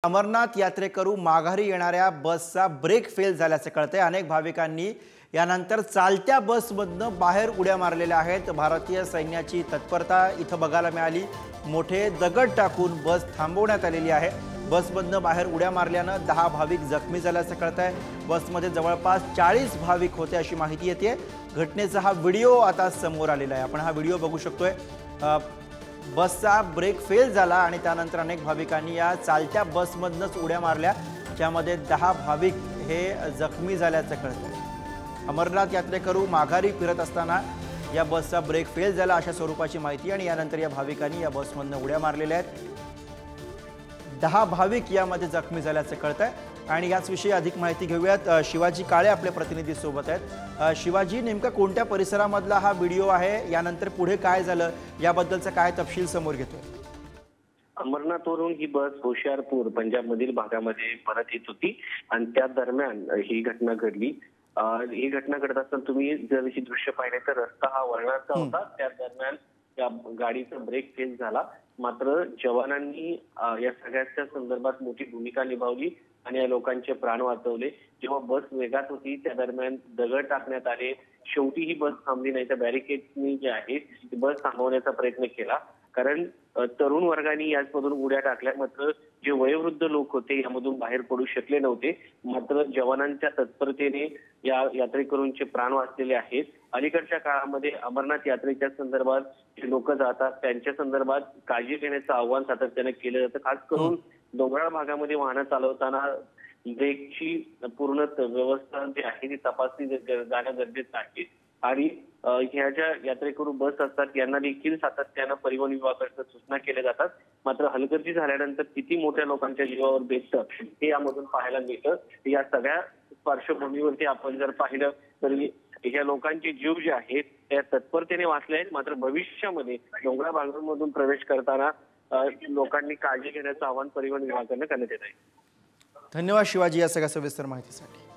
अमरनाथ यात्रेकरू माघारी येणाऱ्या बसचा ब्रेक फेल झाल्याचे कळते। अनेक भाविकांनी यानंतर चालत्या बसमधून बाहेर उड्या मारलेल्या आहेत। भारतीय सैन्याची तत्परता इथं बघायला मिळाली। मोठे दगड टाकून बस थांबवण्यात आलेली आहे। बसमधून बाहेर उड्या मारल्यानं 10 भाविक जखमी झाल्याचं कळतंय। बसमध्ये जवळपास 40 भाविक होते अशी माहिती येते। घटनेचा हा व्हिडिओ आता समोर आलेला आहे। आपण हा व्हिडिओ बघू शकतोय। बसचा ब्रेक फेल झाला आणि त्यानंतर अनेक भाविकांनी या चालत्या बसमधूनच उड्या मारल्या, ज्यामध्ये 10 भाविक हे जखमी झाल्याचं कळतंय। अमरनाथ यात्रेकरू माघारी फिरत असताना या बसचा ब्रेक फेल झाला अशा स्वरूपाची माहिती आणि यानंतर या भाविकांनी या बसमधून उड्या मारलेल्या आहेत। 10 भाविक यामध्ये जखमी झाल्याचं कळतंय आणि याच विषयी अधिक माहिती घेऊयात। शिवाजी काळे आपले प्रतिनिधी सोबत आहेत। शिवाजी, नेमका कोणत्या परिसरामधला हा व्हिडिओ आहे? यानंतर पुढे काय झालं याबद्दलचा काय तपशील समोर घेतोय? अमरनाथवरून ही बस होशियारपूर पंजाबमधील भागामध्ये परत येत होती आणि त्या दरम्यान ही घटना घडली। ही घटना घडत असताना तुम्ही जर ही दृश्य पाहिले तर रस्ता हा वळणाचा होता। त्या दरम्यान त्या गाडीचा ब्रेक फेल झाला। मात्र जवानांनी या सगळ्याच्या संदर्भात मोठी भूमिका निभावली आणि या लोकांचे प्राण वाचवले। जेव्हा बस वेगात होती त्या दरम्यान दगड टाकण्यात आले। शेवटी ही बस थांबली नाही तर बॅरिकेडनी जे आहे ती बस थांबवण्याचा प्रयत्न केला, कारण तरुण वर्गाने यामधून उड्या टाकल्या। मात्र जे वयोवृद्ध लोक होते यामधून बाहेर पडू शकले नव्हते। मात्र जवानांच्या तत्परतेने या यात्रेकरूंचे प्राण वाचलेले आहेत। अलीकडच्या काळामध्ये अमरनाथ यात्रेच्या संदर्भात जे लोक जातात त्यांच्या संदर्भात काळजी घेण्याचं आव्हान सातत्याने केलं जातं। खास करून डोंगराळ भागामध्ये वाहनं चालवताना ब्रेकची पूर्ण व्यवस्था जी आहे ती तपासली जाणं गरजेचं आहे। आणि ह्या ज्या यात्रेकरू बस असतात यांना देखील सातत्यानं परिवहन विभागाकडून सूचना केल्या जातात। मात्र हलगर्जी झाल्यानंतर किती मोठ्या लोकांच्या जीवावर बेततं हे यामधून पाहायला मिळतं। या सगळ्या पार्श्वभूमीवरती आपण जर पाहिलं तर या लोकांचे जीव जे आहेत त्या तत्परतेने वाचले आहेत। मात्र भविष्यामध्ये डोंगराळ भागांमधून प्रवेश करताना लोकांनी काळजी घेण्याचं आवाहन परिवहन विभागाकडून करण्यात येत आहे। धन्यवाद शिवाजी या सगळ्या सविस्तर माहितीसाठी।